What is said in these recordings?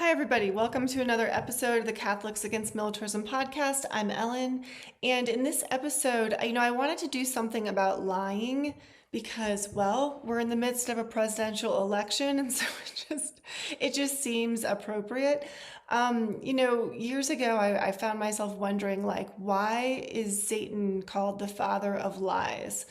Hi, everybody. Welcome to another episode of the Catholics Against Militarism podcast. I'm Ellen, and in this episode, I wanted to do something about lying because, well, we're in the midst of a presidential election, and so it just seems appropriate. Years ago, I found myself wondering, why is Satan called the father of lies?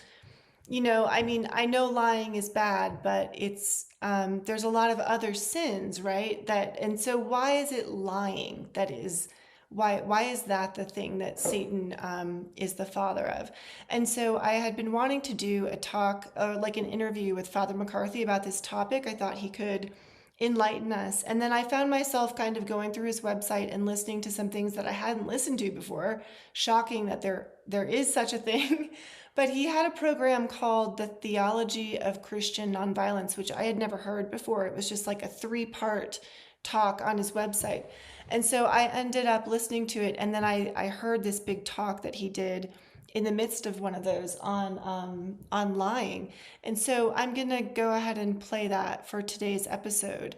I know lying is bad, but there's a lot of other sins, right? And so why is it lying that is, why is that the thing that Satan is the father of? And so I had been wanting to do a talk, like an interview with Father McCarthy about this topic. I thought he could enlighten us. And then I found myself kind of going through his website and listening to some things that I hadn't listened to before. Shocking that there is such a thing. But he had a program called The Theology of Christian Nonviolence, which I had never heard before. It was just like a 3-part talk on his website. And so I ended up listening to it, and then I heard this big talk that he did in the midst of one of those on lying. And so I'm going to go ahead and play that for today's episode.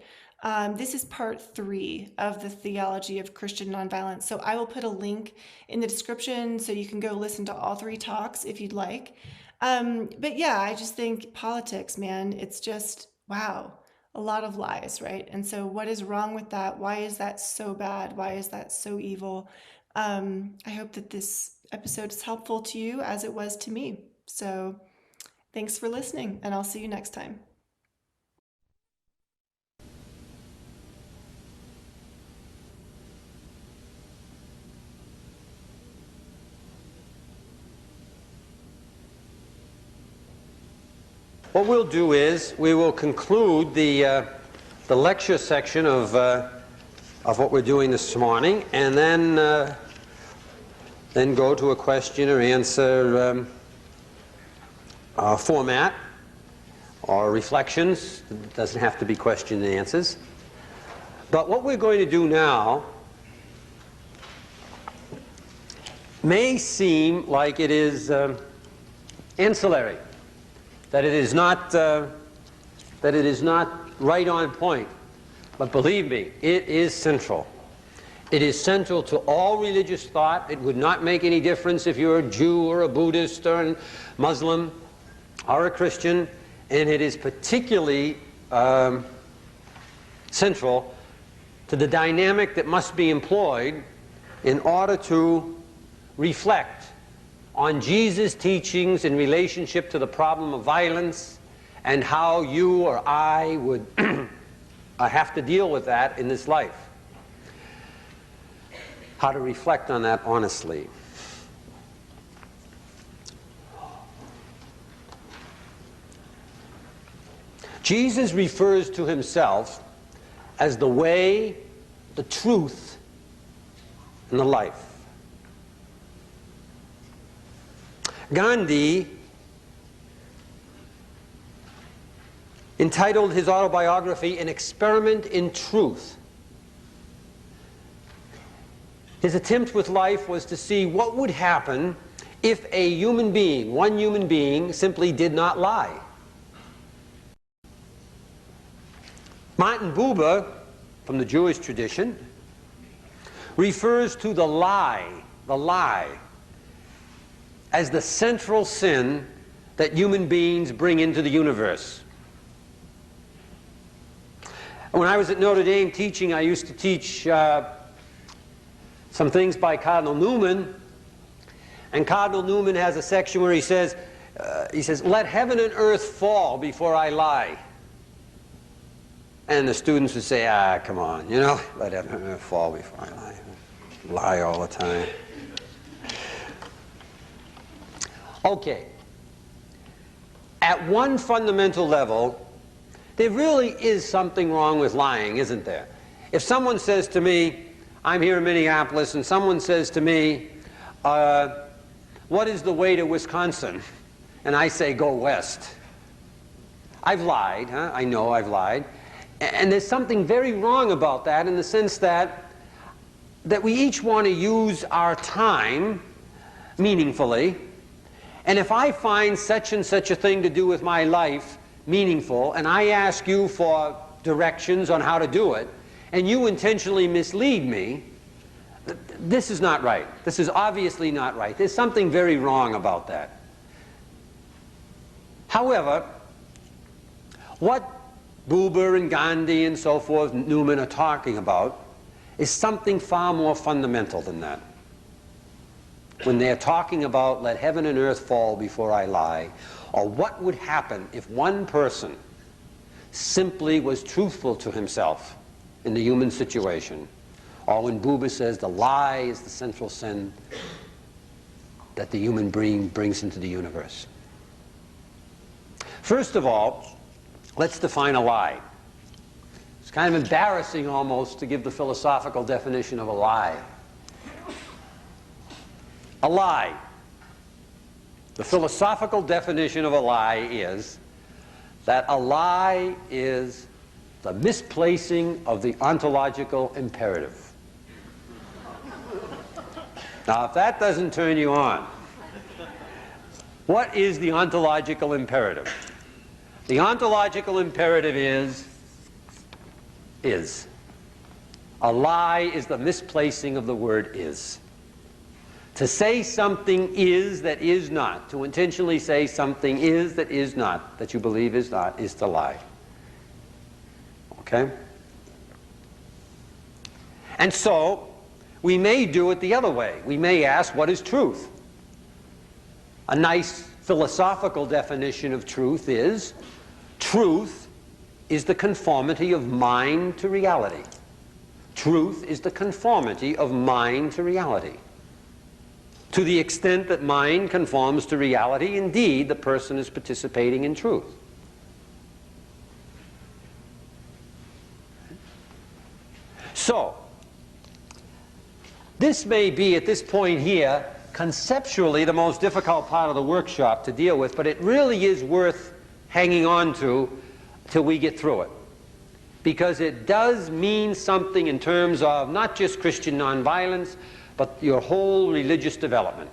This is part 3 of the Theology of Christian Nonviolence. So I will put a link in the description so you can go listen to all 3 talks if you'd like. But yeah, I just think politics, man, it's just, wow, a lot of lies, right? And so what is wrong with that? Why is that so bad? Why is that so evil? I hope that this episode is helpful to you as it was to me. So thanks for listening, and I'll see you next time. What we'll do is we will conclude the lecture section of what we're doing this morning, and then go to a question or answer format or reflections. It doesn't have to be question and answers. But what we're going to do now may seem like it is ancillary. That it is not right on point, but believe me, it is central. It is central to all religious thought. It would not make any difference if you're a Jew or a Buddhist or a Muslim or a Christian, and it is particularly central to the dynamic that must be employed in order to reflect on Jesus' teachings in relationship to the problem of violence and how you or I would have to deal with that in this life. How to reflect on that honestly. Jesus refers to himself as the way, the truth, and the life. Gandhi entitled his autobiography An Experiment in Truth. His attempt with life was to see what would happen if a human being, one human being, simply did not lie. Martin Buber, from the Jewish tradition, refers to the lie, as the central sin that human beings bring into the universe. When I was at Notre Dame teaching, I used to teach some things by Cardinal Newman, and Cardinal Newman has a section where he says, let heaven and earth fall before I lie. And the students would say, come on, let heaven and earth fall before I lie. Lie all the time. Okay, at one fundamental level, there really is something wrong with lying, isn't there? If someone says to me, I'm here in Minneapolis, and someone says to me, what is the way to Wisconsin? And I say, go west. I've lied, huh? I know I've lied. And there's something very wrong about that in the sense that we each want to use our time meaningfully. And if I find such and such a thing to do with my life meaningful, and I ask you for directions on how to do it, and you intentionally mislead me, this is not right. This is obviously not right. There's something very wrong about that. However, what Buber and Gandhi and so forth, Newman, are talking about is something far more fundamental than that. When they're talking about let heaven and earth fall before I lie, or what would happen if one person simply was truthful to himself in the human situation, or when Buber says the lie is the central sin that the human being brings into the universe. First of all, let's define a lie. It's kind of embarrassing almost to give the philosophical definition of a lie. A lie. The philosophical definition of a lie is that a lie is the misplacing of the ontological imperative. Now, if that doesn't turn you on, what is the ontological imperative? The ontological imperative is. A lie is the misplacing of the word is. To say something is that is not, to intentionally say something is that is not, that you believe is not, is to lie. Okay? And so, we may do it the other way. We may ask, what is truth? A nice philosophical definition of truth is the conformity of mind to reality. Truth is the conformity of mind to reality. To the extent that mind conforms to reality, indeed, the person is participating in truth. So, this may be, at this point here, conceptually the most difficult part of the workshop to deal with, but it really is worth hanging on to till we get through it. Because it does mean something in terms of not just Christian nonviolence, but your whole religious development.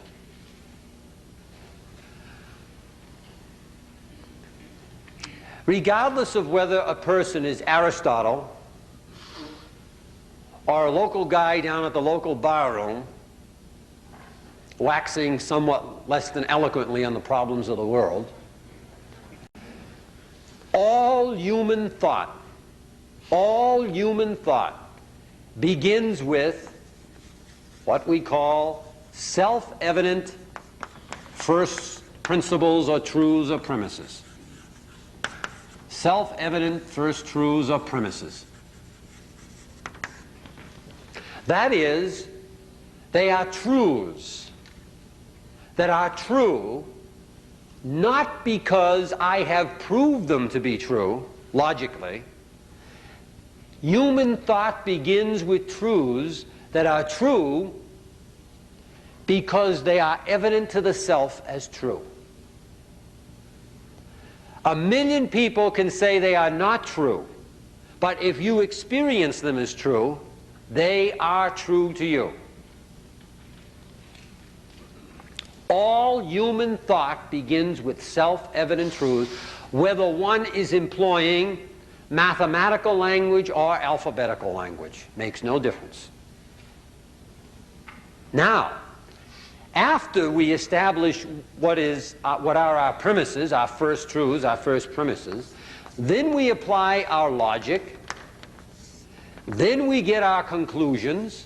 Regardless of whether a person is Aristotle or a local guy down at the local barroom waxing somewhat less than eloquently on the problems of the world, all human thought begins with what we call self-evident first principles or truths or premises. Self-evident first truths or premises. That is, they are truths that are true not because I have proved them to be true, logically. Human thought begins with truths that are true because they are evident to the self as true. A million people can say they are not true, but if you experience them as true, they are true to you. All human thought begins with self-evident truth, whether one is employing mathematical language or alphabetical language. Makes no difference. Now, after we establish what are our premises, our first truths, our first premises, then we apply our logic, then we get our conclusions,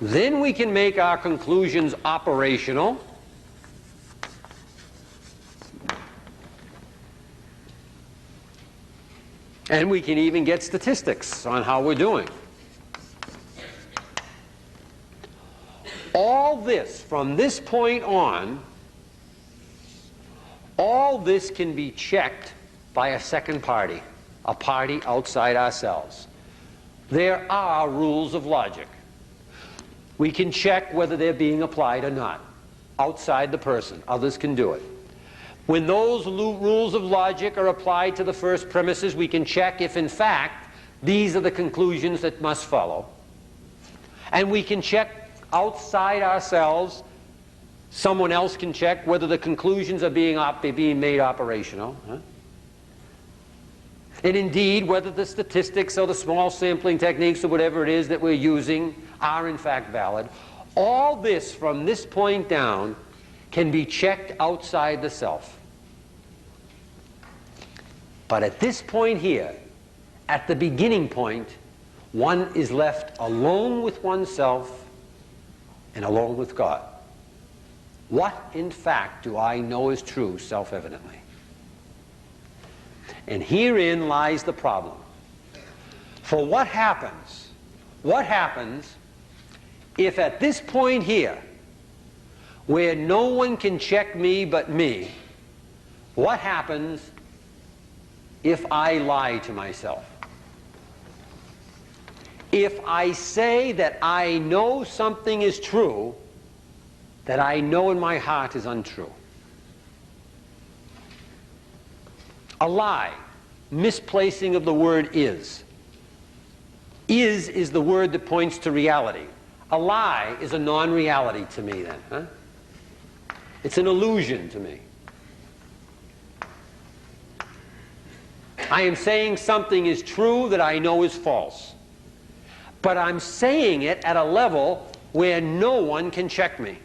then we can make our conclusions operational, and we can even get statistics on how we're doing. All this, from this point on, all this can be checked by a second party, a party outside ourselves. There are rules of logic. We can check whether they're being applied or not, outside the person. Others can do it. When those rules of logic are applied to the first premises, we can check if, in fact, these are the conclusions that must follow. And we can check outside ourselves. Someone else can check whether the conclusions are being made operational. And indeed, whether the statistics or the small sampling techniques or whatever it is that we're using are in fact valid, all this from this point down can be checked outside the self. But at this point here, at the beginning point, one is left alone with oneself and alone with God. What, in fact, do I know is true self-evidently? And herein lies the problem. For what happens if at this point here, where no one can check me but me, what happens if I lie to myself? If I say that I know something is true, that I know in my heart is untrue. A lie, misplacing of the word is. Is the word that points to reality. A lie is a non-reality to me then. Huh? It's an illusion to me. I am saying something is true that I know is false. But I'm saying it at a level where no one can check me.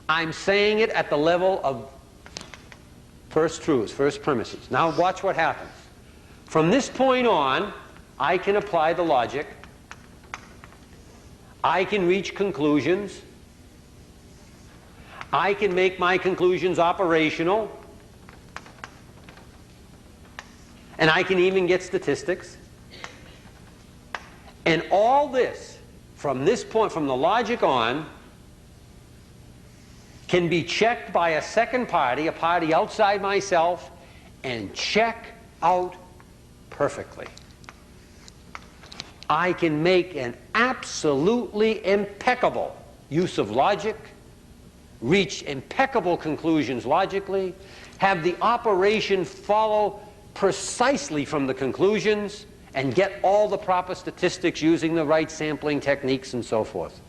I'm saying it at the level of first truths, first premises. Now watch what happens. From this point on, I can apply the logic. I can reach conclusions. I can make my conclusions operational. And I can even get statistics. And all this, from this point, from the logic on, can be checked by a second party, a party outside myself, and check out perfectly. I can make an absolutely impeccable use of logic, reach impeccable conclusions logically, have the operation follow precisely from the conclusions, and get all the proper statistics using the right sampling techniques and so forth.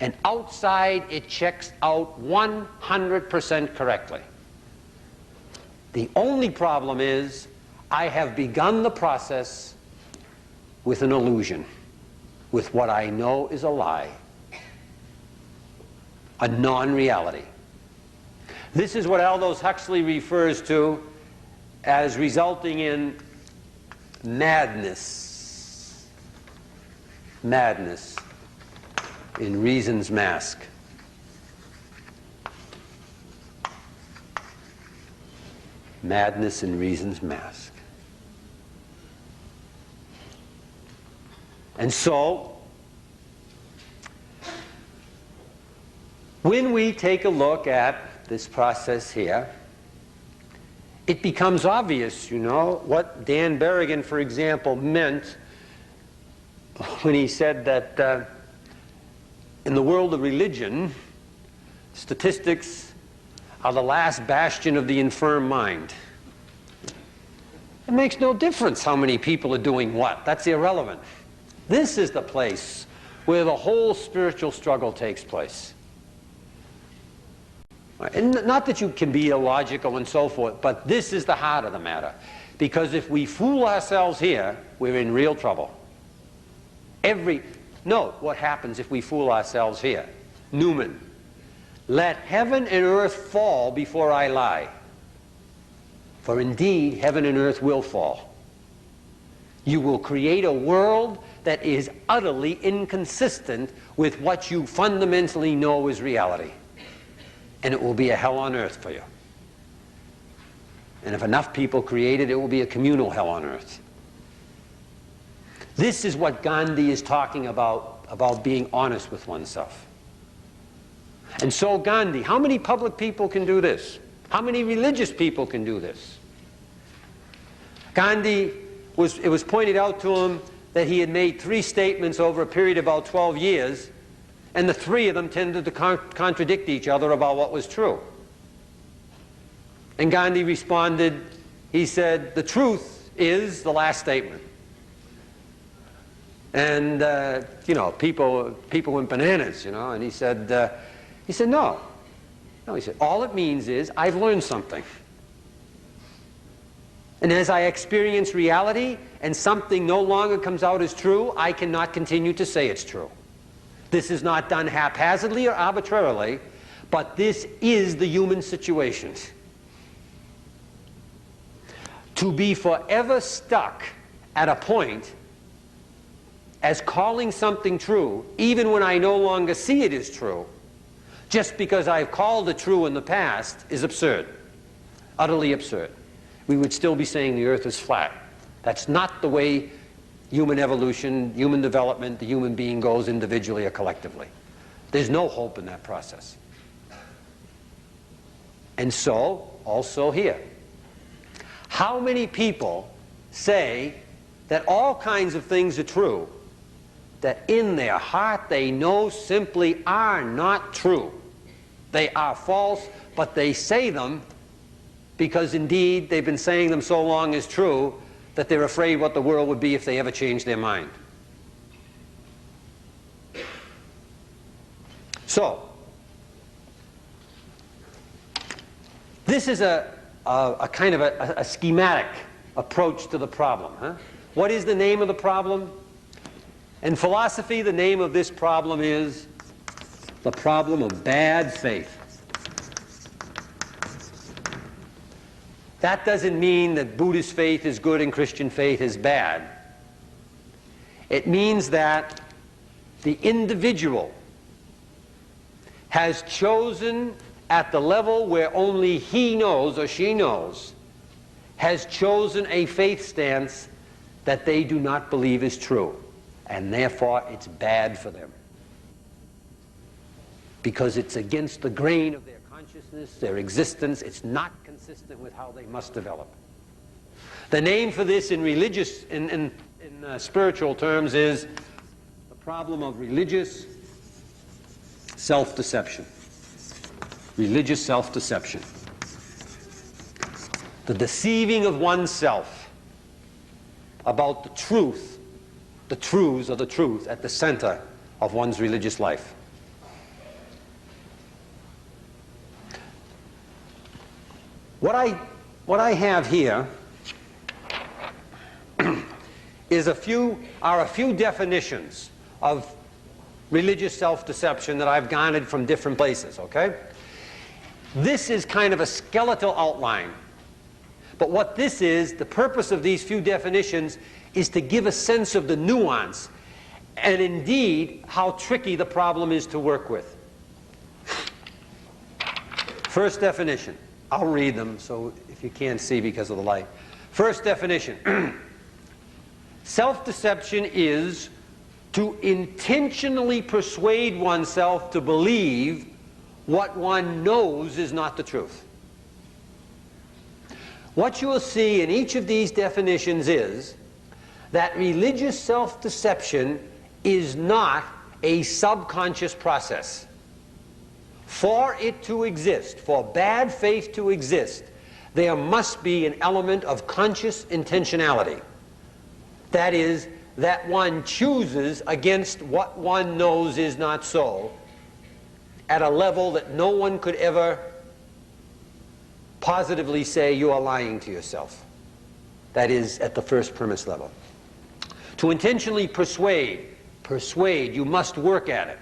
And outside, it checks out 100% correctly. The only problem is I have begun the process with an illusion, with what I know is a lie, a non-reality. This is what Aldous Huxley refers to as resulting in madness. Madness in reason's mask. Madness in reason's mask. And so, when we take a look at this process here, it becomes obvious, you know, what Dan Berrigan, for example, meant when he said that in the world of religion, statistics are the last bastion of the infirm mind. It makes no difference how many people are doing what. That's irrelevant. This is the place where the whole spiritual struggle takes place. And not that you can be illogical and so forth, but this is the heart of the matter. Because if we fool ourselves here, we're in real trouble. Note what happens if we fool ourselves here. Newman, let heaven and earth fall before I lie. For indeed, heaven and earth will fall. You will create a world that is utterly inconsistent with what you fundamentally know is reality. And it will be a hell on earth for you. And if enough people create it, it will be a communal hell on earth. This is what Gandhi is talking about being honest with oneself. And so Gandhi, how many public people can do this? How many religious people can do this? Gandhi, it was pointed out to him that he had made 3 statements over a period of about 12 years, and the 3 of them tended to contradict each other about what was true. And Gandhi responded, he said, the truth is the last statement. And, you know, people went bananas, you know, and he said, no. No, he said, all it means is I've learned something. And as I experience reality and something no longer comes out as true, I cannot continue to say it's true. This is not done haphazardly or arbitrarily, but this is the human situation. To be forever stuck at a point as calling something true, even when I no longer see it as true, just because I've called it true in the past, is absurd. Utterly absurd. We would still be saying the earth is flat. That's not the way human evolution, human development, the human being goes individually or collectively. There's no hope in that process. And so, also here. How many people say that all kinds of things are true that in their heart they know simply are not true? They are false, but they say them because indeed they've been saying them so long as true that they're afraid what the world would be if they ever changed their mind. So, this is a kind of a schematic approach to the problem. Huh? What is the name of the problem? In philosophy, the name of this problem is the problem of bad faith. That doesn't mean that Buddhist faith is good and Christian faith is bad. It means that the individual has chosen at the level where only he knows or she knows, has chosen a faith stance that they do not believe is true, and therefore it's bad for them. Because it's against the grain of their consciousness, their existence. It's not consistent with how they must develop. The name for this in religious, in spiritual terms, is the problem of religious self-deception. Religious self-deception. The deceiving of oneself about the truth, the truths of the truth at the center of one's religious life. What I have here is a few definitions of religious self-deception that I've garnered from different places, okay? This is kind of a skeletal outline. But what this is, the purpose of these few definitions, is to give a sense of the nuance and indeed how tricky the problem is to work with. First definition. I'll read them, so if you can't see because of the light. First definition. Self-deception is to intentionally persuade oneself to believe what one knows is not the truth. What you will see in each of these definitions is that religious self-deception is not a subconscious process. For it to exist, for bad faith to exist, there must be an element of conscious intentionality. That is, that one chooses against what one knows is not so at a level that no one could ever positively say you are lying to yourself. That is at the first premise level. To intentionally persuade, you must work at it.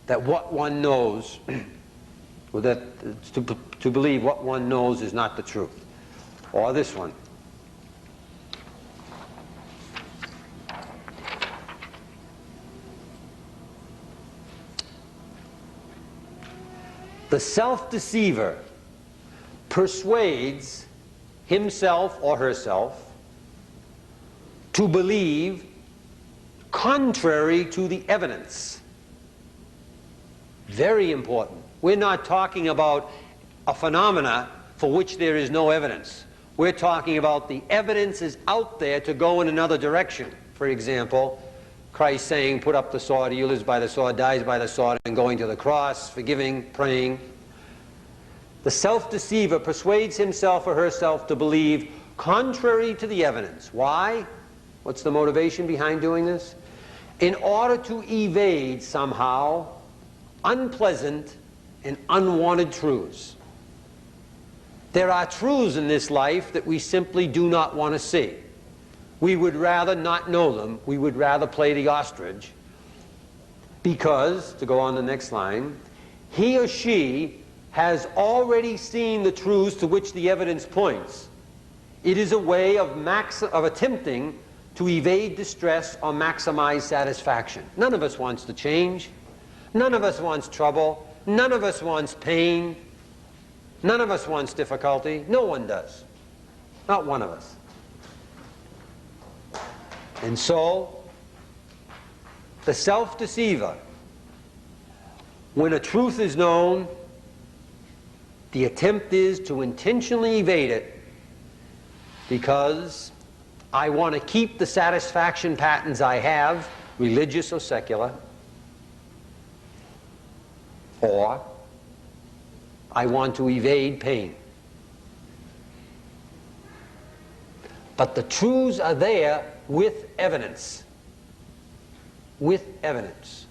That what one knows, or that to believe what one knows is not the truth. Or this one. The self-deceiver persuades himself or herself to believe contrary to the evidence. Very important. We're not talking about a phenomena for which there is no evidence. We're talking about the evidence is out there to go in another direction. For example, Christ saying, put up the sword, he who lives by the sword dies by the sword, and going to the cross, forgiving, praying. The self-deceiver persuades himself or herself to believe contrary to the evidence. Why? What's the motivation behind doing this? In order to evade somehow unpleasant and unwanted truths. There are truths in this life that we simply do not want to see. We would rather not know them. We would rather play the ostrich because, to go on the next line, he or she has already seen the truths to which the evidence points. It is a way of attempting to evade distress or maximize satisfaction. None of us wants to change. None of us wants trouble. None of us wants pain. None of us wants difficulty. No one does. Not one of us. And so, the self-deceiver, when a truth is known, the attempt is to intentionally evade it because I want to keep the satisfaction patterns I have, religious or secular, or I want to evade pain. But the truths are there with evidence. With evidence.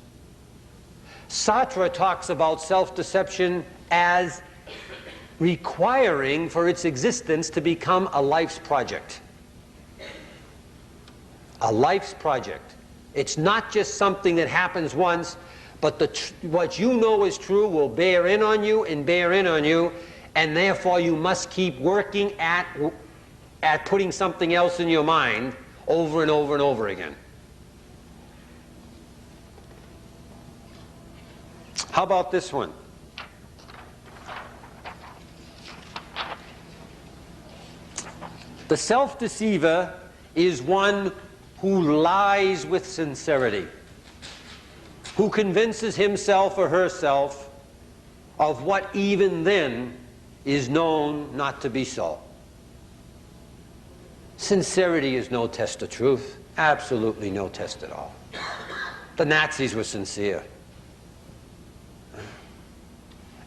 Sartre talks about self-deception as requiring for its existence to become a life's project. A life's project. It's not just something that happens once, but what you know is true will bear in on you and bear in on you, and therefore you must keep working at putting something else in your mind over and over and over again. How about this one? The self-deceiver is one who lies with sincerity, who convinces himself or herself of what even then is known not to be so. Sincerity is no test of truth. Absolutely no test at all. The Nazis were sincere.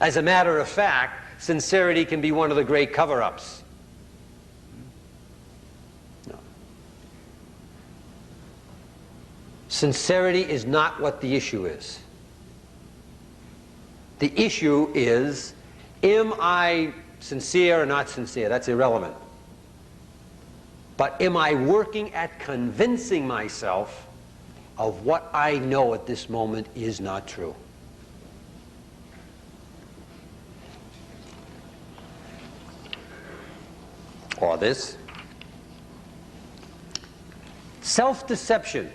As a matter of fact, sincerity can be one of the great cover-ups. No. Sincerity is not what the issue is. The issue is, am I sincere or not sincere? That's irrelevant. But am I working at convincing myself of what I know at this moment is not true? Or this. Self-deception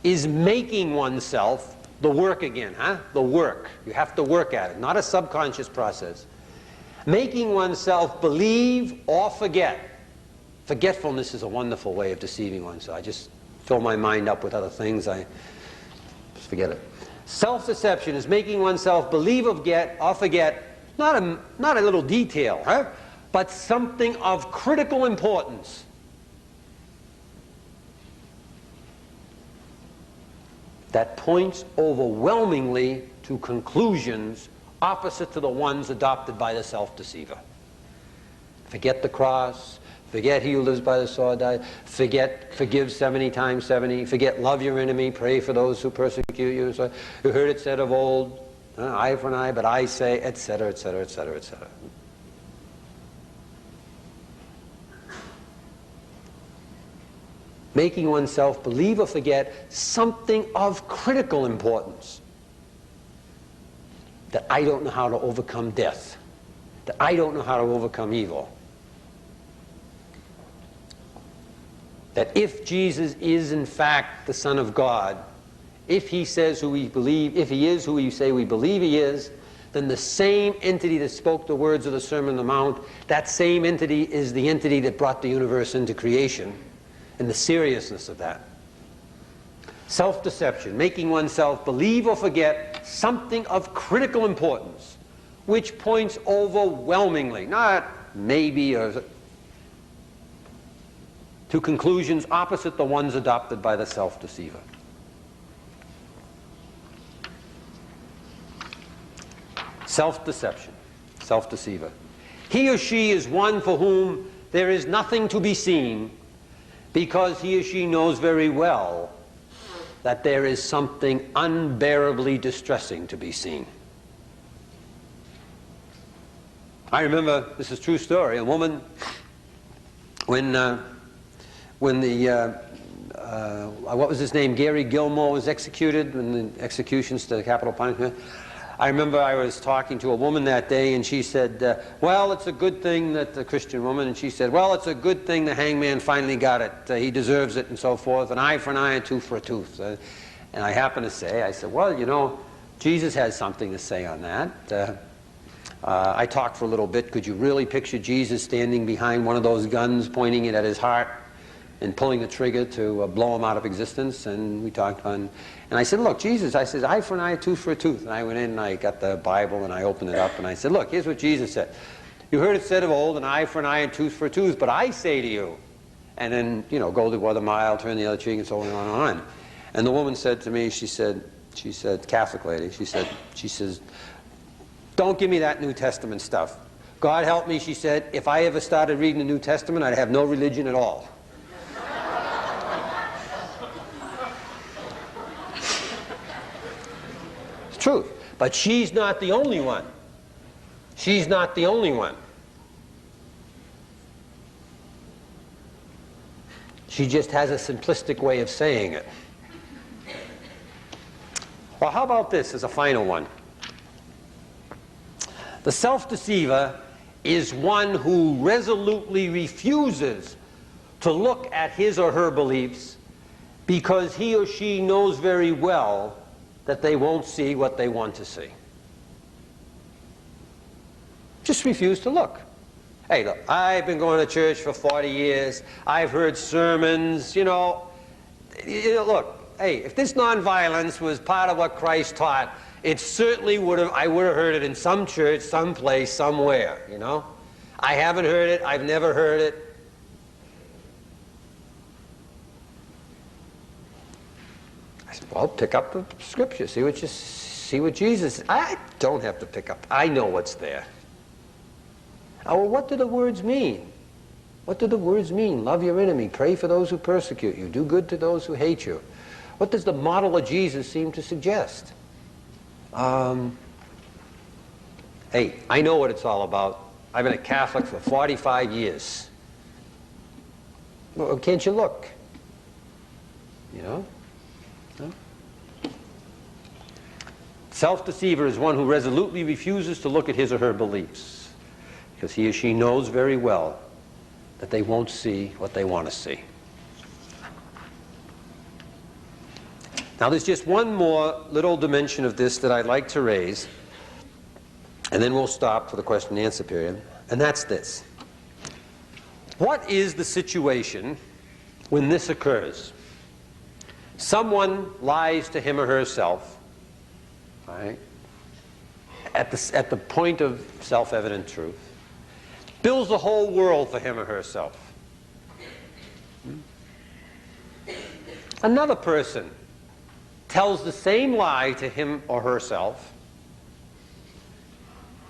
is making oneself the work again, The work. You have to work at it, not a subconscious process. Making oneself believe or forget. Forgetfulness is a wonderful way of deceiving oneself. I just fill my mind up with other things. I just forget it. Self-deception is making oneself believe or forget not a little detail, but something of critical importance. That points overwhelmingly to conclusions opposite to the ones adopted by the self-deceiver. Forget the cross. Forget he who lives by the sword dies. Forget forgive 70 times 70. Forget love your enemy. Pray for those who persecute you. So you heard it said of old, eye for an eye, but I say, etc., etc., etc., etc. Making oneself believe or forget something of critical importance. That I don't know how to overcome death. That I don't know how to overcome evil. That if Jesus is in fact the Son of God, if he says who we believe, if he is who we say we believe he is, then the same entity that spoke the words of the Sermon on the Mount, that same entity is the entity that brought the universe into creation, and the seriousness of that. Self-deception, making oneself believe or forget something of critical importance, which points overwhelmingly, not maybe, or to conclusions opposite the ones adopted by the self-deceiver. Self-deception, self-deceiver. He or she is one for whom there is nothing to be seen because he or she knows very well that there is something unbearably distressing to be seen. I remember, this is a true story, a woman, when the, what was his name, Gary Gilmore was executed, when the executions to the capital punishment. I remember I was talking to a woman that day, and she said, well, it's a good thing that the Christian woman, and she said, well, it's a good thing the hangman finally got it. He deserves it, and so forth. An eye for an eye, and tooth for a tooth. And I happened to say, I said, well, you know, Jesus has something to say on that. I talked for a little bit. Could you really picture Jesus standing behind one of those guns, pointing it at his heart, and pulling the trigger to blow him out of existence? And we talked on, and I said, look, Jesus, I said, eye for an eye, tooth for a tooth. And I went in and I got the Bible and I opened it up and I said, look, here's what Jesus said. You heard it said of old, an eye for an eye and tooth for a tooth, but I say to you. And then, you know, go the other mile, turn the other cheek, and so on and on. And the woman said to me, she said, Catholic lady, she says, don't give me that New Testament stuff. God help me, she said, if I ever started reading the New Testament, I'd have no religion at all. Truth. But she's not the only one. She's not the only one. She just has a simplistic way of saying it. Well, how about this as a final one? The self-deceiver is one who resolutely refuses to look at his or her beliefs because he or she knows very well that they won't see what they want to see. Just refuse to look. Hey, look, I've been going to church for 40 years. I've heard sermons, you know, look, hey, if this nonviolence was part of what Christ taught, it certainly I would have heard it in some church, someplace, somewhere, you know. I haven't heard it. I've never heard it. I said, well, pick up the scripture. See what Jesus. I don't have to pick up. I know what's there. Oh, well, what do the words mean? What do the words mean? Love your enemy. Pray for those who persecute you. Do good to those who hate you. What does the model of Jesus seem to suggest? Hey, I know what it's all about. I've been a Catholic for 45 years. Well, can't you look? You know? No? Self-deceiver is one who resolutely refuses to look at his or her beliefs because he or she knows very well that they won't see what they want to see. Now, there's just one more little dimension of this that I'd like to raise, and then we'll stop for the question and answer period, and that's this. What is the situation when this occurs? Someone lies to him or herself, right, at the point of self-evident truth, builds the whole world for him or herself. Another person tells the same lie to him or herself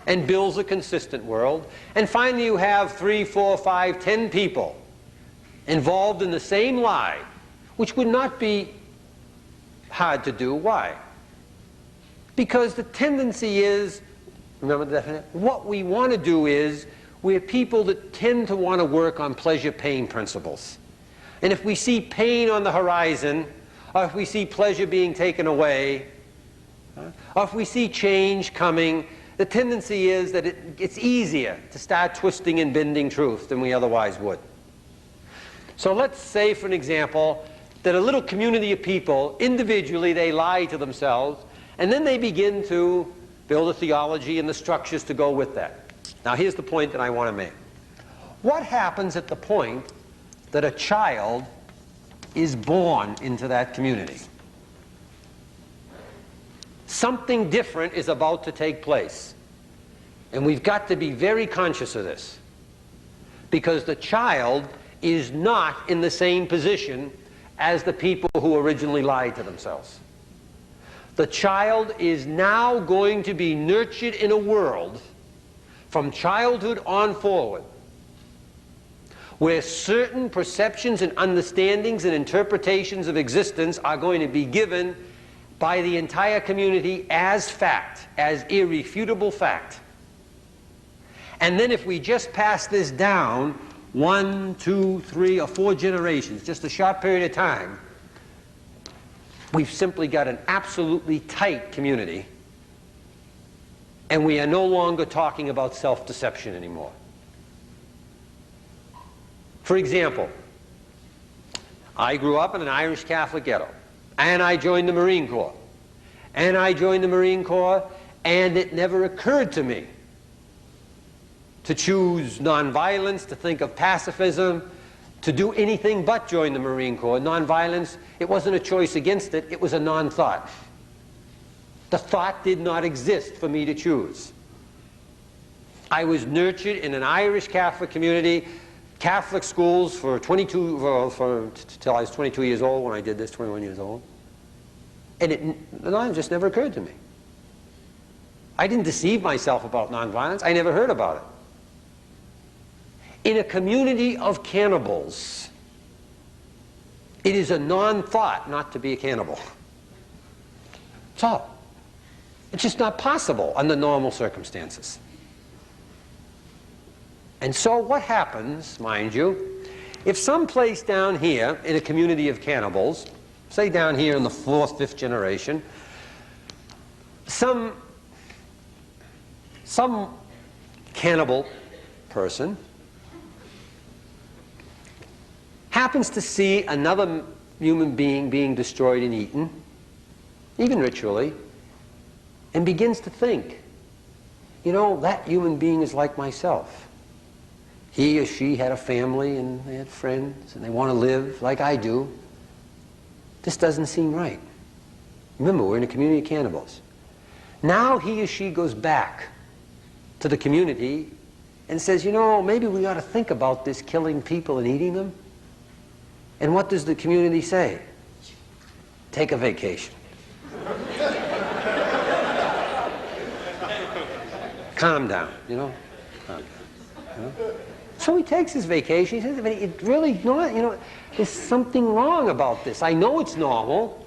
and builds a consistent world, and finally you have 3, 4, 5, 10 people involved in the same lie, which would not be hard to do. Why? Because the tendency is, remember the definition, what we want to do is, we're people that tend to want to work on pleasure-pain principles. And if we see pain on the horizon, or if we see pleasure being taken away, or if we see change coming, the tendency is that it's easier to start twisting and bending truth than we otherwise would. So let's say, for an example, that a little community of people, individually, they lie to themselves, and then they begin to build a theology and the structures to go with that. Now, here's the point that I want to make. What happens at the point that a child is born into that community? Something different is about to take place. And we've got to be very conscious of this. Because the child is not in the same position as the people who originally lied to themselves. The child is now going to be nurtured in a world from childhood on forward, where certain perceptions and understandings and interpretations of existence are going to be given by the entire community as fact, as irrefutable fact. And then if we just pass this down 1, 2, 3, or 4 generations, just a short period of time, we've simply got an absolutely tight community, and we are no longer talking about self-deception anymore. For example, I grew up in an Irish Catholic ghetto, and I joined the Marine Corps. And I joined the Marine Corps, and it never occurred to me to choose nonviolence, to think of pacifism, to do anything but join the Marine Corps. Nonviolence, it wasn't a choice against it, it was a non-thought. The thought did not exist for me to choose. I was nurtured in an Irish Catholic community, Catholic schools for 22, till I was 22 years old when I did this, 21 years old. And it just never occurred to me. I didn't deceive myself about nonviolence. I never heard about it. In a community of cannibals, it is a non-thought not to be a cannibal. That's all. It's just not possible under normal circumstances. And so what happens, mind you, if someplace down here in a community of cannibals, say down here in the 4th, 5th generation, some cannibal person happens to see another human being being destroyed and eaten, even ritually, and begins to think, you know, that human being is like myself. He or she had a family and they had friends and they want to live like I do. This doesn't seem right. Remember, we're in a community of cannibals. Now he or she goes back to the community and says, you know, maybe we ought to think about this killing people and eating them. And what does the community say? Take a vacation. Calm down, you know. Calm down, you know? So he takes his vacation. He says, but it really not, you know, there's something wrong about this. I know it's normal,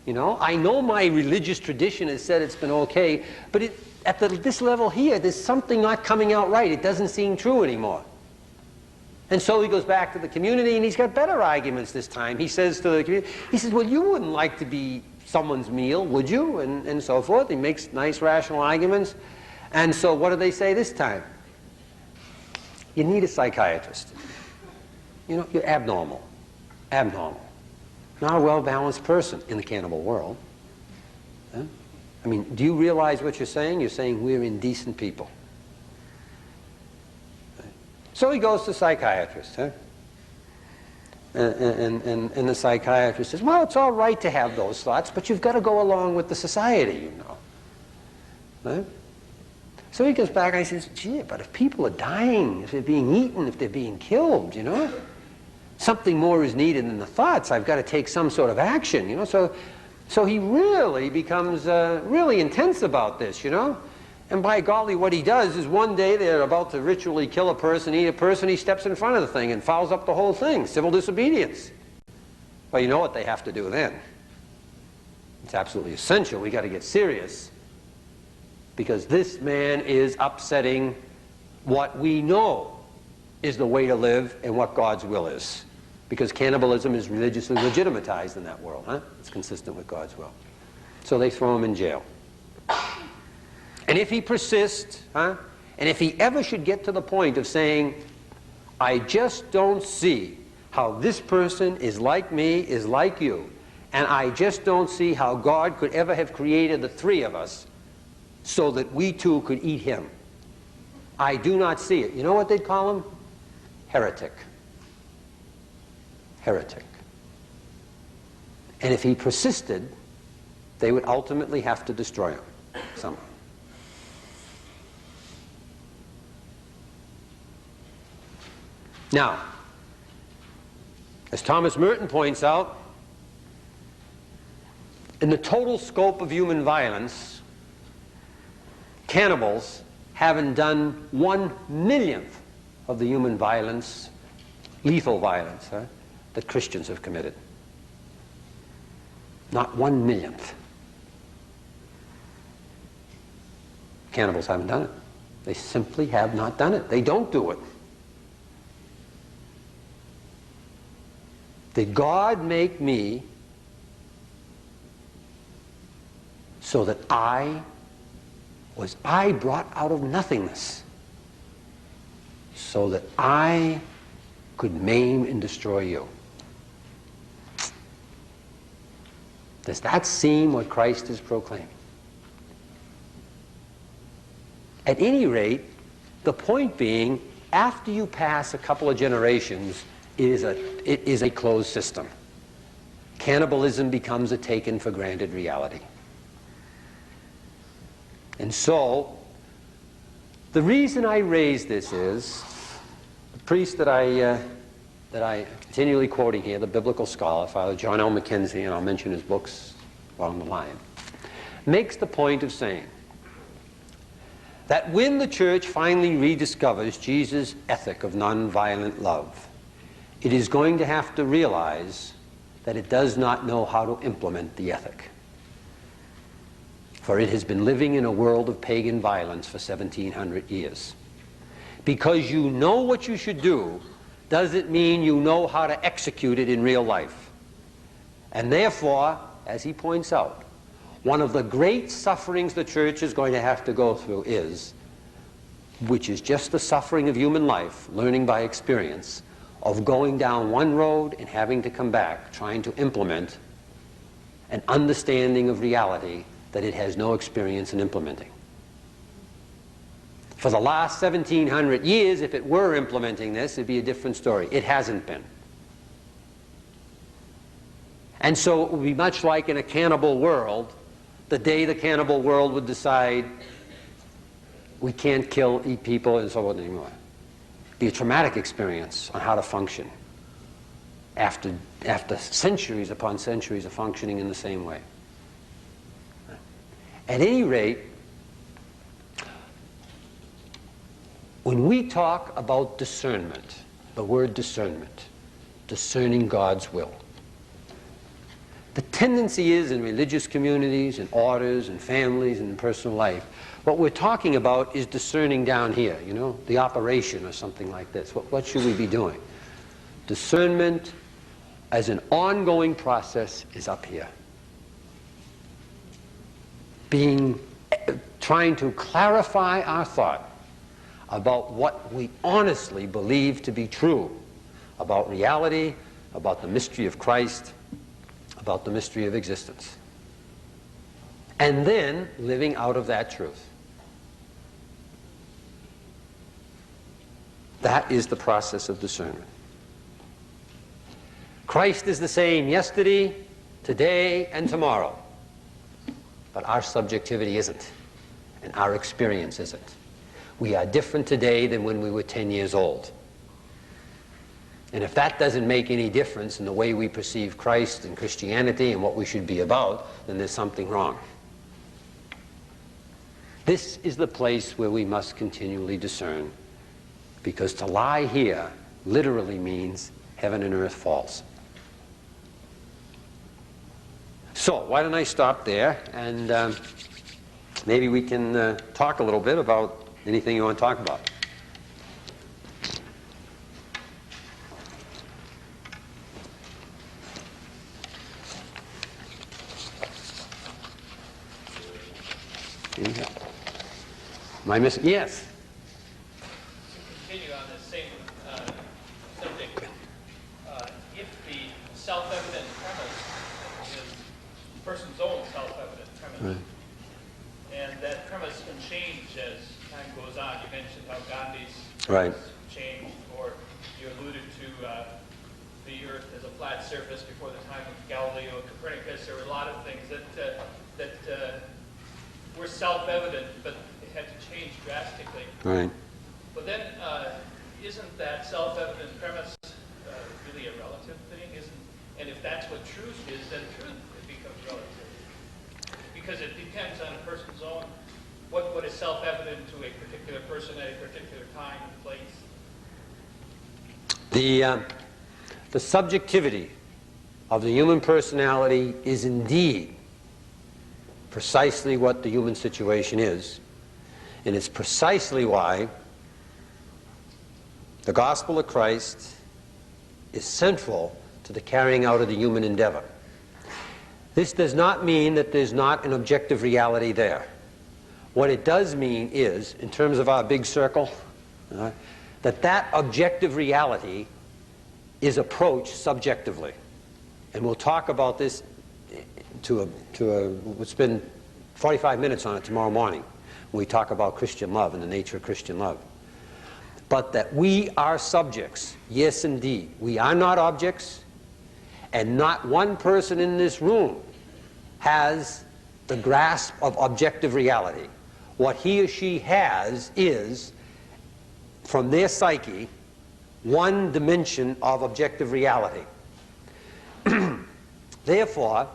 you know. I know my religious tradition has said it's been okay, but at this level here, there's something not coming out right. It doesn't seem true anymore. And so he goes back to the community, and he's got better arguments this time. He says to the community, he says, well, you wouldn't like to be someone's meal, would you? And so forth. He makes nice, rational arguments. And so what do they say this time? You need a psychiatrist. You know, you're abnormal. Abnormal. Not a well-balanced person in the cannibal world. Huh? I mean, do you realize what you're saying? You're saying we're indecent people. So he goes to a psychiatrist, huh? And the psychiatrist says, well, it's all right to have those thoughts, but you've got to go along with the society, you know. Huh? So he goes back and he says, gee, but if people are dying, if they're being eaten, if they're being killed, you know, something more is needed than the thoughts. I've got to take some sort of action, you know. So he really becomes really intense about this, you know. And by golly, what he does is one day they're about to ritually kill a person, eat a person, he steps in front of the thing and fouls up the whole thing, civil disobedience. Well, you know what they have to do then. It's absolutely essential. We've got to get serious, because this man is upsetting what we know is the way to live and what God's will is. Because cannibalism is religiously legitimatized in that world, huh? It's consistent with God's will. So they throw him in jail. And if he persists, huh, and if he ever should get to the point of saying, I just don't see how this person is like me, is like you, and I just don't see how God could ever have created the three of us so that we too could eat him. I do not see it. You know what they'd call him? Heretic. Heretic. And if he persisted, they would ultimately have to destroy him somehow. Now, as Thomas Merton points out, in the total scope of human violence, cannibals haven't done 1/1,000,000th of the human violence, lethal violence, that Christians have committed. Not 1/1,000,000th. Cannibals haven't done it. They simply have not done it. They don't do it. Did God make me so that I brought out of nothingness, so that I could maim and destroy you? Does that seem what Christ is proclaiming? At any rate, the point being, after you pass a couple of generations, it is a closed system. Cannibalism becomes a taken for granted reality. And so, the reason I raise this is, the priest that I continually quoting here, the biblical scholar, Father John L. Mackenzie, and I'll mention his books along the line, makes the point of saying that when the church finally rediscovers Jesus' ethic of nonviolent love, it is going to have to realize that it does not know how to implement the ethic. For it has been living in a world of pagan violence for 1700 years. Because you know what you should do doesn't mean you know how to execute it in real life. And therefore, as he points out, one of the great sufferings the church is going to have to go through is, which is just the suffering of human life, learning by experience, of going down one road and having to come back, trying to implement an understanding of reality that it has no experience in implementing. For the last 1700 years, if it were implementing this, it'd be a different story. It hasn't been. And so it would be much like in a cannibal world, the day the cannibal world would decide we can't kill, eat people, and so on anymore. It'd be a traumatic experience on how to function after centuries upon centuries of functioning in the same way. At any rate, when we talk about discernment, the word discernment, discerning God's will, the tendency is in religious communities, in orders, in families, and in personal life, what we're talking about is discerning down here, you know, the operation or something like this. What should we be doing? Discernment as an ongoing process is up here. Trying to clarify our thought about what we honestly believe to be true about reality, about the mystery of Christ, about the mystery of existence. And then living out of that truth. That is the process of discernment. Christ is the same yesterday, today, and tomorrow. But our subjectivity isn't, and our experience isn't. We are different today than when we were 10 years old. And if that doesn't make any difference in the way we perceive Christ and Christianity and what we should be about, then there's something wrong. This is the place where we must continually discern, because to lie here literally means heaven and earth falls. So why don't I stop there, and maybe we can talk a little bit about anything you want to talk about. Am I missing? Yes. Continue on this same subject. If the self-evident premise is the person's own self-evident premise, Right. and that premise can change as time goes on. You mentioned how Gandhi's Right. changed, or you alluded to the Earth as a flat surface before the time of Galileo and Copernicus. There were a lot of things that were self-evident, but it had to change drastically. Right. But then, isn't that self-evident premise really a relative thing? And if that's what truth is, then truth becomes relative. Because it depends on a person's own, what is self-evident to a particular person at a particular time and place. The subjectivity of the human personality is indeed precisely what the human situation is. And it's precisely why the gospel of Christ is central to the carrying out of the human endeavor. This does not mean that there's not an objective reality there. What it does mean is, in terms of our big circle, that objective reality is approached subjectively. And we'll talk about this we'll spend 45 minutes on it tomorrow morning when we talk about Christian love and the nature of Christian love. But that we are subjects, yes indeed. We are not objects, and not one person in this room has the grasp of objective reality. What he or she has is, from their psyche, one dimension of objective reality. Therefore,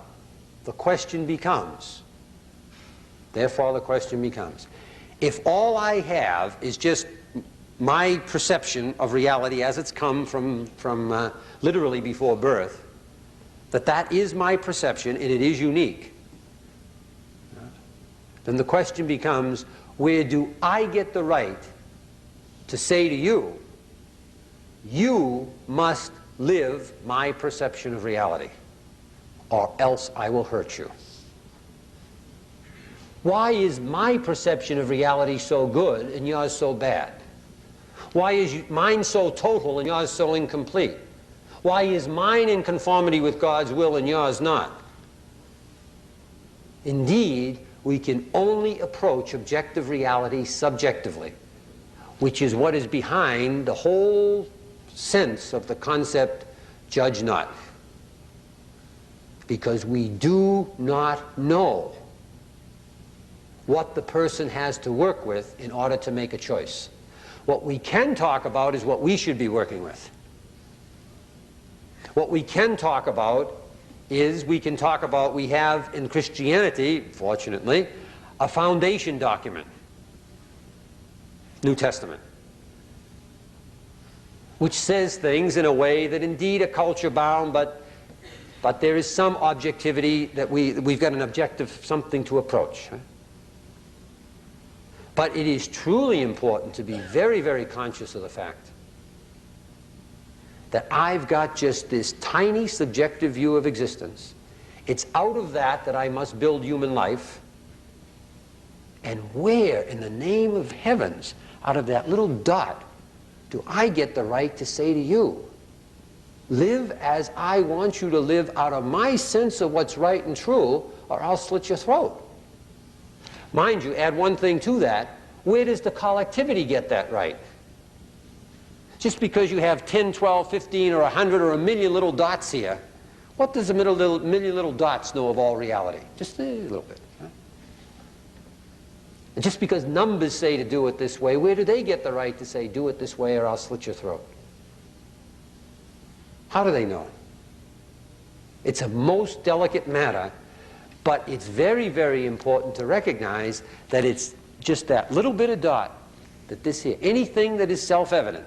the question becomes, if all I have is just my perception of reality as it's come from literally before birth, that is my perception and it is unique, then the question becomes, where do I get the right to say to you, you must live my perception of reality, or else I will hurt you? Why is my perception of reality so good and yours so bad? Why is mine so total and yours so incomplete? Why is mine in conformity with God's will and yours not? Indeed, we can only approach objective reality subjectively, which is what is behind the whole sense of the concept, judge not. Because we do not know what the person has to work with in order to make a choice. What we can talk about is what we should be working with. What we can talk about is, we have in Christianity, fortunately, a foundation document, New Testament, which says things in a way that indeed are culture bound, but there is some objectivity, that we've got an objective something to approach. But it is truly important to be very, very conscious of the fact that I've got just this tiny subjective view of existence. It's out of that I must build human life. And where in the name of heavens, out of that little dot, do I get the right to say to you, live as I want you to live out of my sense of what's right and true, or I'll slit your throat? Mind you, add one thing to that, where does the collectivity get that right? Just because you have 10, 12, 15, or 100, or a million little dots here, what does a million little dots know of all reality? Just a little bit. Huh? And just because numbers say to do it this way, where do they get the right to say, do it this way or I'll slit your throat? How do they know? It's a most delicate matter, but it's very, very important to recognize that it's just that little bit of dot, that this here, anything that is self-evident,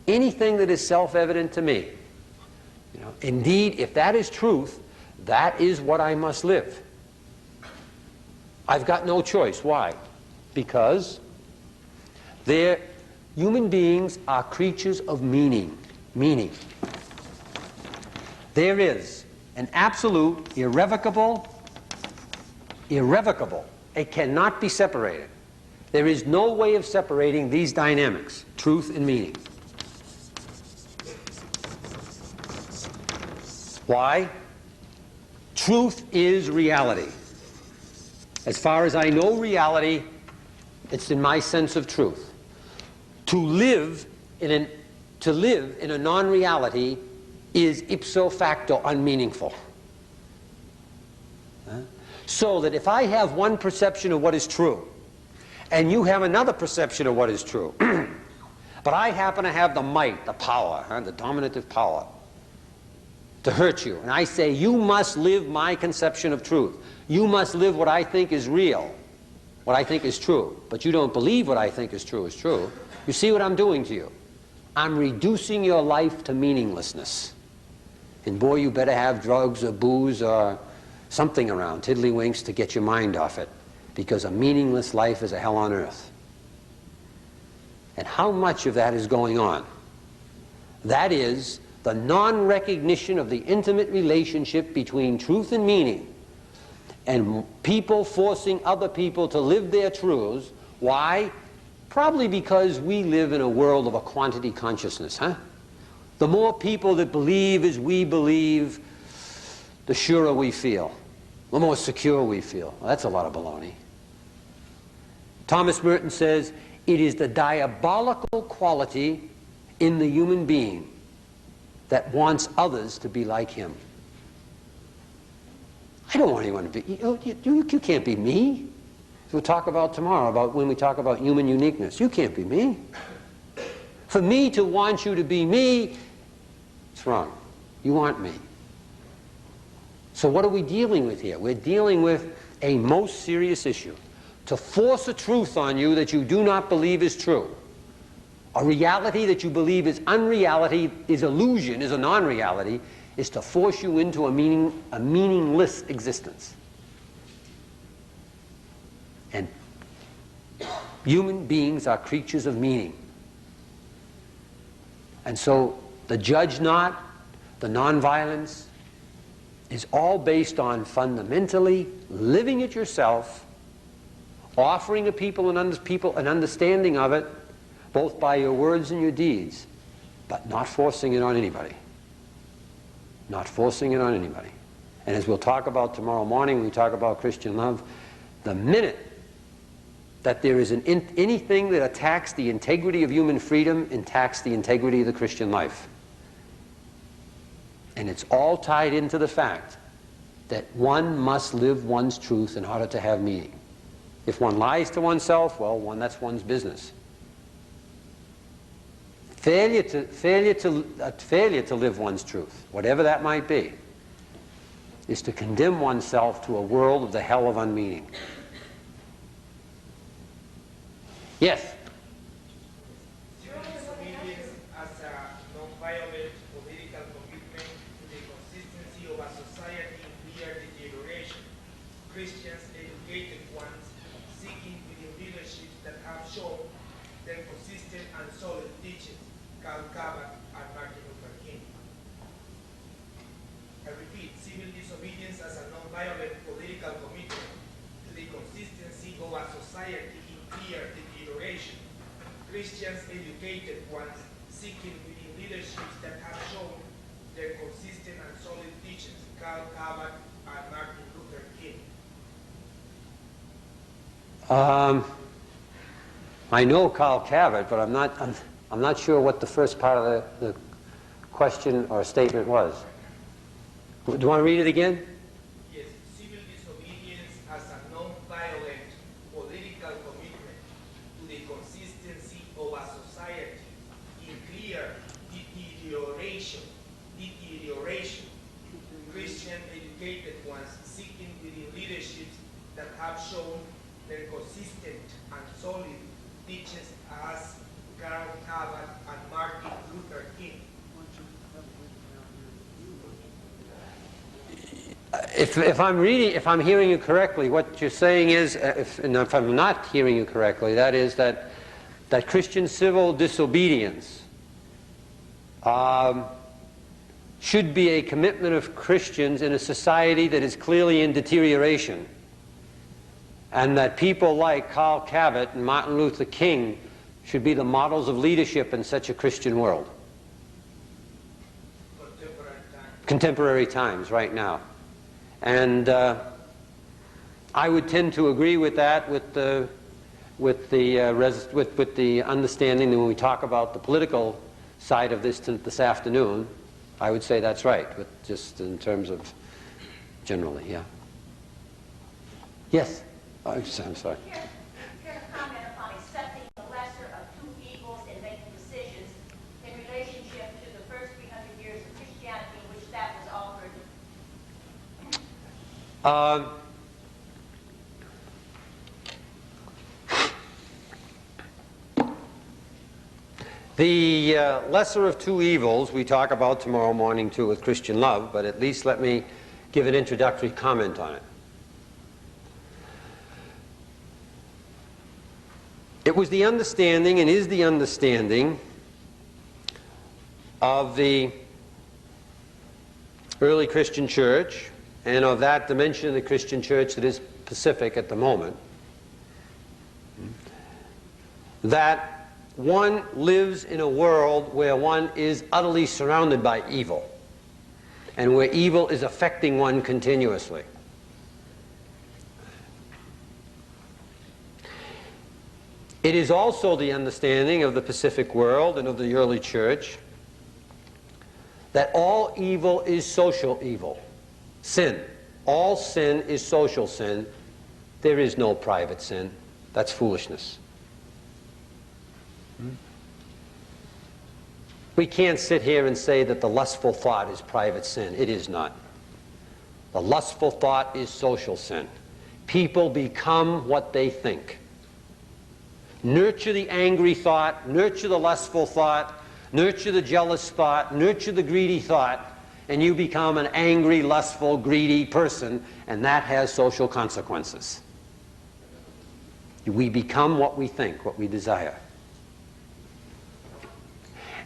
anything that is self-evident to me, indeed, if that is truth, that is what I must live. I've got no choice. Why? Because human beings are creatures of meaning. Meaning. There is an absolute, irrevocable, it cannot be separated. There is no way of separating these dynamics, truth and meaning. Why? Truth is reality. As far as I know reality, it's in my sense of truth. To live in a non-reality is ipso facto unmeaningful. So that if I have one perception of what is true, and you have another perception of what is true, but I happen to have the might, the power, the dominative power, to hurt you, and I say, you must live my conception of truth. You must live what I think is real, what I think is true, but you don't believe what I think is true. You see what I'm doing to you? I'm reducing your life to meaninglessness. And boy, you better have drugs or booze or something around, tiddlywinks, to get your mind off it. because a meaningless life is a hell on earth. And how much of that is going on? That is the non-recognition of the intimate relationship between truth and meaning, and people forcing other people to live their truths. Why? Probably because we live in a world of a quantity consciousness, huh? The more people that believe as we believe, the surer we feel, the more secure we feel. Well, that's a lot of baloney. Thomas Merton says, it is the diabolical quality in the human being that wants others to be like him. I don't want anyone to be, you can't be me. We'll talk about tomorrow, about when we talk about human uniqueness. You can't be me. For me to want you to be me, it's wrong. You want me. So what are we dealing with here? We're dealing with a most serious issue. To force a truth on you that you do not believe is true. A reality that you believe is unreality, is illusion, is a non-reality, is to force you into a meaningless existence. And human beings are creatures of meaning. And so the judge not, the nonviolence, is all based on fundamentally living it yourself, offering a people an understanding of it, both by your words and your deeds, but not forcing it on anybody. Not forcing it on anybody. And as we'll talk about tomorrow morning when we talk about Christian love, the minute that there is anything that attacks the integrity of human freedom, attacks the integrity of the Christian life. And it's all tied into the fact that one must live one's truth in order to have meaning. If one lies to oneself, well, that's one's business. Failure to live one's truth, whatever that might be, is to condemn oneself to a world of the hell of unmeaning. Yes? Disobedience as a non-violent political commitment to the consistency of a society in clear deterioration. Christians, educated ones, seeking within leaderships that have shown their consistent and solid teachings, Karl Kabat and Martin Luther King. I repeat, civil disobedience as a non-violent political commitment to the consistency of a society in clear deterioration. Christians, educated ones, seeking within leaderships that have shown their consistent and solid teachings, Karl Kabat and Martin Luther King. I know Karl Kabat, but I'm not sure what the first part of the question or statement was. Do you want to read it again? Yes, civil disobedience as a non-violent political commitment to the consistency of a society in clear deterioration. Christian educated ones seeking within leaderships that have shown their consistent and solid teachings as Karl Kabat and Martin Luther King. If I'm hearing you correctly, what you're saying is, if I'm not hearing you correctly, that is that Christian civil disobedience should be a commitment of Christians in a society that is clearly in deterioration, and that people like Karl Kabat and Martin Luther King should be the models of leadership in such a Christian world. Contemporary times, right now. And I would tend to agree with that, with the understanding that when we talk about the political side of this afternoon, I would say that's right, but just in terms of generally, yeah. Yes? Oh, I'm sorry. Care to comment upon accepting the lesser of two evils and making decisions in relationship to the first 300 years of Christianity in which that was offered? The lesser of two evils we talk about tomorrow morning too with Christian love, but at least let me give an introductory comment on it. It was the understanding, and is the understanding, of the early Christian church, and of that dimension of the Christian church that is Pacific at the moment, that one lives in a world where one is utterly surrounded by evil, and where evil is affecting one continuously. It is also the understanding of the Pacific world and of the early church that all evil is social evil. Sin. All sin is social sin. There is no private sin. That's foolishness. We can't sit here and say that the lustful thought is private sin. It is not. The lustful thought is social sin. People become what they think. Nurture the angry thought, nurture the lustful thought, nurture the jealous thought, nurture the greedy thought, and you become an angry, lustful, greedy person, and that has social consequences. We become what we think, what we desire.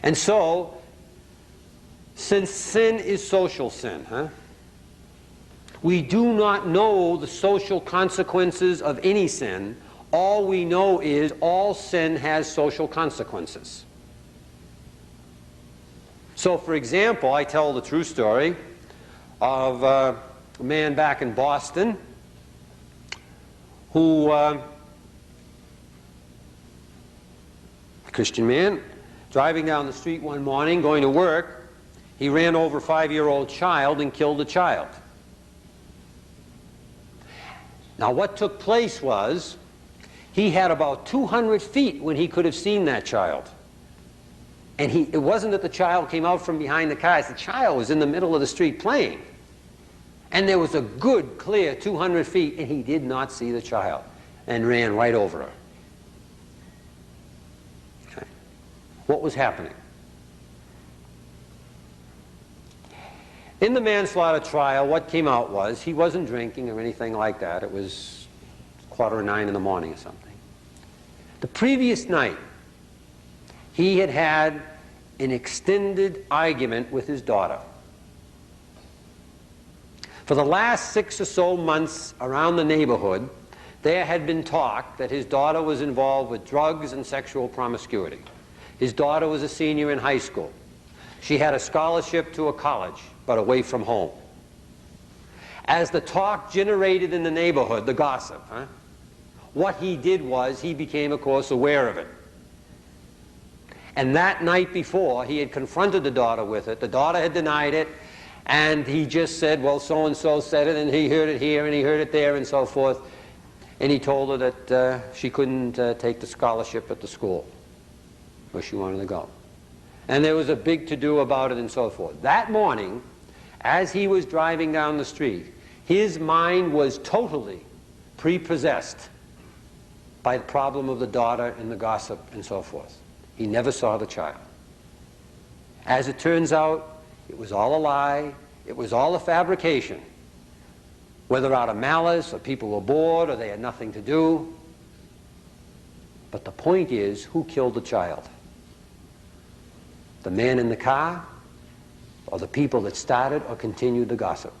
And so, since sin is social sin, we do not know the social consequences of any sin. All we know is all sin has social consequences. So, for example, I tell the true story of a man back in Boston who, a Christian man, driving down the street one morning, going to work, he ran over a 5-year-old child and killed the child. Now, what took place was, he had about 200 feet when he could have seen that child. And it wasn't that the child came out from behind the cars. The child was in the middle of the street playing. And there was a good, clear 200 feet, and he did not see the child and ran right over her. Okay. What was happening? In the manslaughter trial, what came out was he wasn't drinking or anything like that. It was 8:45 in the morning or something. The previous night, he had had an extended argument with his daughter. For the last 6 or so months around the neighborhood, there had been talk that his daughter was involved with drugs and sexual promiscuity. His daughter was a senior in high school. She had a scholarship to a college, but away from home. As the talk generated in the neighborhood, the gossip, what he did was he became, of course, aware of it. And that night before, he had confronted the daughter with it. The daughter had denied it, and he just said, well, so-and-so said it, and he heard it here, and he heard it there, and so forth. And he told her that she couldn't take the scholarship at the school where she wanted to go. And there was a big to-do about it and so forth. That morning, as he was driving down the street, his mind was totally prepossessed by the problem of the daughter and the gossip and so forth. He never saw the child. As it turns out, it was all a lie. It was all a fabrication. Whether out of malice, or people were bored, or they had nothing to do. But the point is, who killed the child? The man in the car, or the people that started or continued the gossip?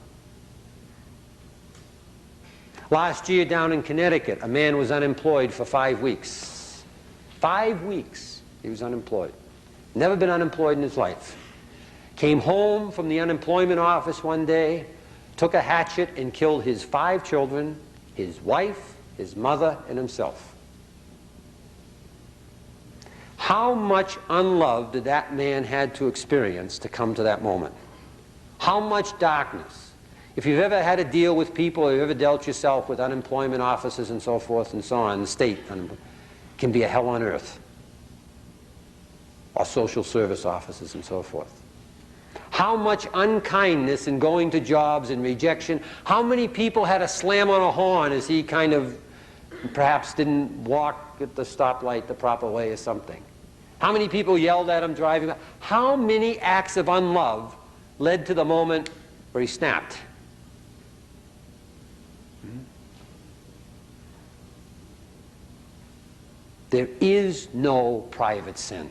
Last year down in Connecticut, a man was unemployed for 5 weeks. 5 weeks he was unemployed. Never been unemployed in his life. Came home from the unemployment office one day, took a hatchet and killed his 5 children, his wife, his mother, and himself. How much unlove did that man had to experience to come to that moment? How much darkness? If you've ever had to deal with people, or you've ever dealt yourself with unemployment officers and so forth and so on, the state can be a hell on earth. Or social service officers and so forth. How much unkindness in going to jobs and rejection. How many people had to slam on a horn as he kind of perhaps didn't walk at the stoplight the proper way or something. How many people yelled at him driving by? How many acts of unlove led to the moment where he snapped? There is no private sin.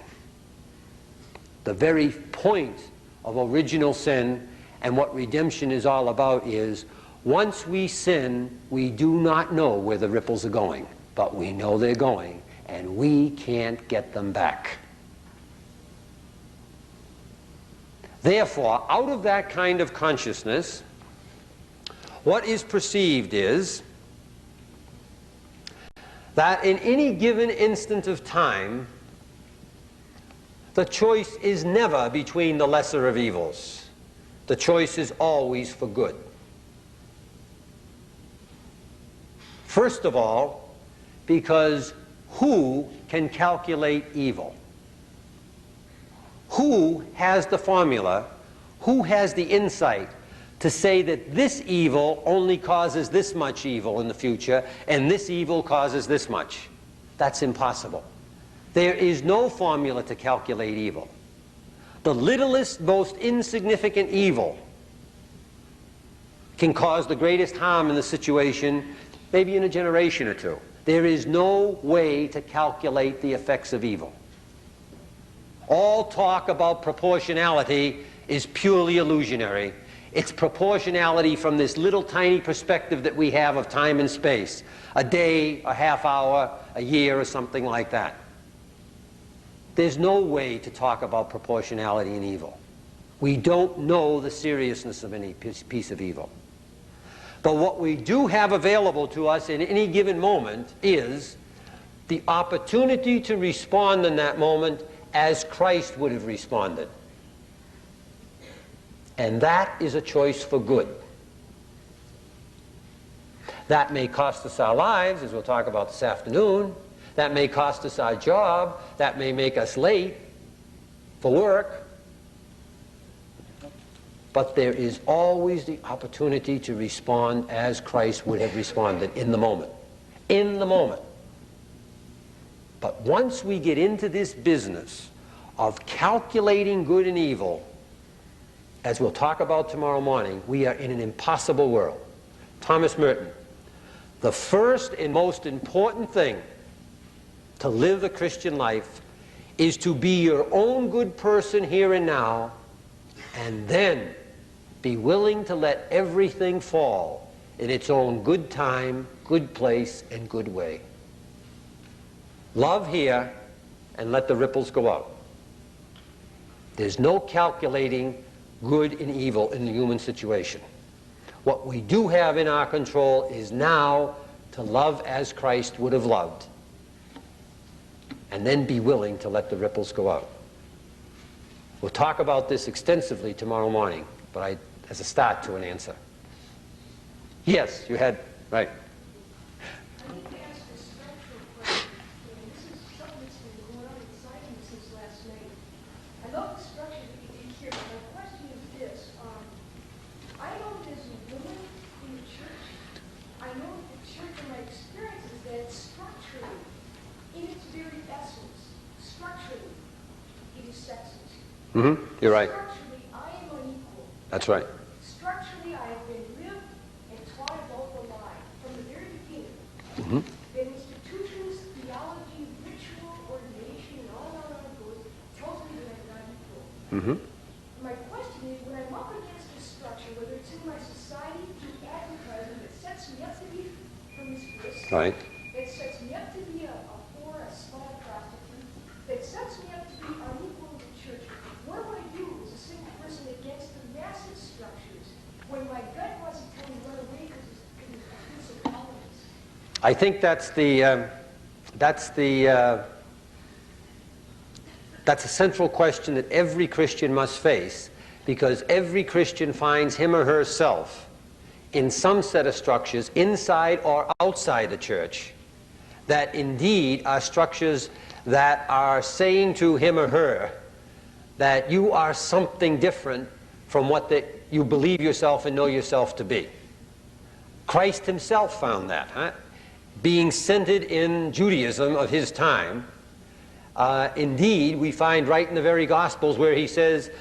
The very point of original sin and what redemption is all about is, once we sin, we do not know where the ripples are going, but we know they're going, and we can't get them back. Therefore, out of that kind of consciousness, what is perceived is that in any given instant of time, the choice is never between the lesser of evils. The choice is always for good. First of all, because who can calculate evil? Who has the formula? Who has the insight to say that this evil only causes this much evil in the future and this evil causes this much? That's impossible. There is no formula to calculate evil. The littlest, most insignificant evil can cause the greatest harm in the situation, maybe in a generation or two. There is no way to calculate the effects of evil. All talk about proportionality is purely illusionary. It's proportionality from this little tiny perspective that we have of time and space. A day, a half hour, a year, or something like that. There's no way to talk about proportionality in evil. We don't know the seriousness of any piece of evil. But what we do have available to us in any given moment is the opportunity to respond in that moment as Christ would have responded. And that is a choice for good. That may cost us our lives, as we'll talk about this afternoon. That may cost us our job. That may make us late for work. But there is always the opportunity to respond as Christ would have responded in the moment. In the moment. But once we get into this business of calculating good and evil, as we'll talk about tomorrow morning, we are in an impossible world. Thomas Merton, the first and most important thing to live the Christian life is to be your own good person here and now, and then be willing to let everything fall in its own good time, good place, and good way. Love here, and let the ripples go out. There's no calculating good and evil in the human situation. What we do have in our control is now to love as Christ would have loved, and then be willing to let the ripples go out. We'll talk about this extensively tomorrow morning, but as a start to an answer. Yes, you had, right. I need to ask a structural question. This is something that's been going on inside me since last night. I love the structure that you did here, but my question is this. I know there's a woman in the church. I know the church, in my experience, is that structurally, in its very essence, structurally, it is sexist. You're right. Structurally, I am unequal. That's right. Structurally, I have been lived and taught about the lie from the very beginning. That institutions, theology, ritual, ordination, and on it goes, tells me that I'm not equal. My question is, when I'm up against a structure, whether it's in my society, through advertising, that sets me up to be promiscuous, Right. that sets me up to be a whore, a small prostitute, that sets me up to be unequal in the church, what do I do as a single person against the massive structures when my gut wants to tell me run away because it's a colonies? I think that's a central question that every Christian must face, because every Christian finds him or herself in some set of structures, inside or outside the church, that indeed are structures that are saying to him or her that you are something different from what you believe yourself and know yourself to be. Christ himself found that. Being centered in Judaism of his time, indeed, we find right in the very Gospels where he says,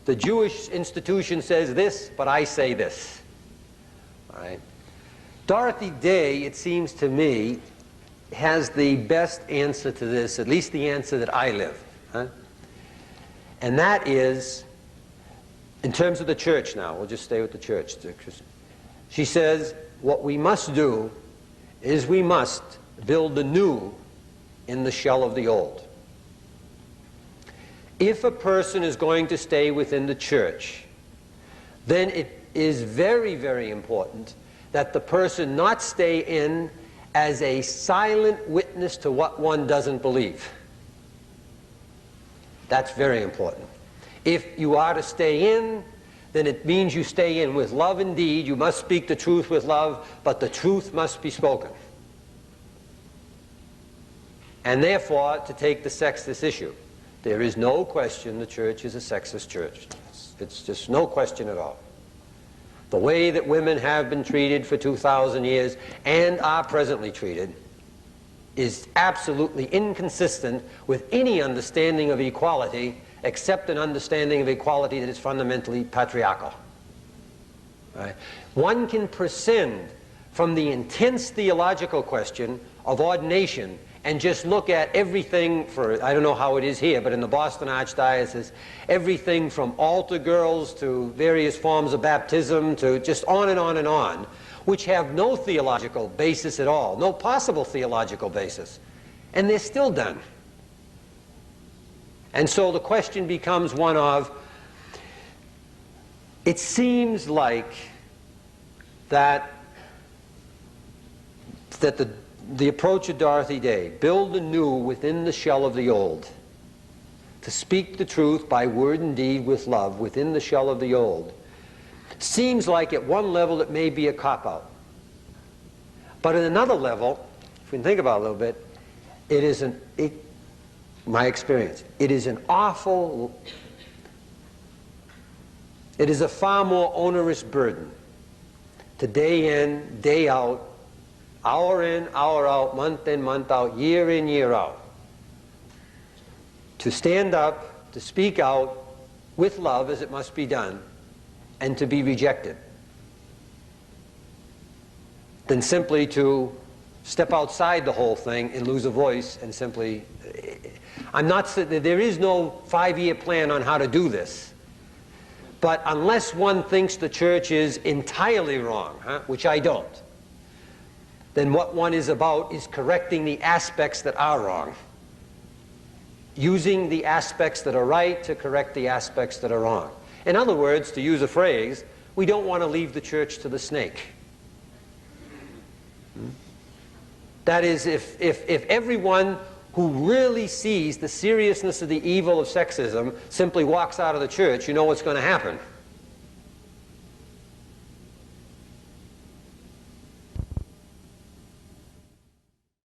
the Jewish institution says this, but I say this. All right. Dorothy Day, it seems to me, has the best answer to this, at least the answer that I live. Huh? And that is, in terms of the church now, we'll just stay with the church. She says, what we must do is we must build the new in the shell of the old. If a person is going to stay within the church, then it is very, very important that the person not stay in as a silent witness to what one doesn't believe. That's very important. If you are to stay in, then it means you stay in with love indeed. You must speak the truth with love, but the truth must be spoken. And therefore, to take the sexist issue, there is no question the church is a sexist church. It's just no question at all. The way that women have been treated for 2,000 years and are presently treated is absolutely inconsistent with any understanding of equality except an understanding of equality that is fundamentally patriarchal. Right? One can prescind from the intense theological question of ordination and just look at everything for, I don't know how it is here, but in the Boston Archdiocese, everything from altar girls to various forms of baptism to just on and on and on, which have no theological basis at all, no possible theological basis. And they're still done. And so the question becomes one of, it seems like that the approach of Dorothy Day, build the new within the shell of the old, to speak the truth by word and deed with love within the shell of the old, seems like at one level it may be a cop-out. But at another level, if we can think about it a little bit, it is my experience, it is a far more onerous burden to day in, day out, hour in, hour out, month in, month out, year in, year out, to stand up, to speak out with love as it must be done, and to be rejected, than simply to step outside the whole thing and lose a voice and simply... I'm not saying that there is no 5-year plan on how to do this, but unless one thinks the church is entirely wrong, which I don't, then what one is about is correcting the aspects that are wrong, using the aspects that are right to correct the aspects that are wrong. In other words, to use a phrase, we don't want to leave the church to the snake. That is, if everyone who really sees the seriousness of the evil of sexism simply walks out of the church, you know what's going to happen.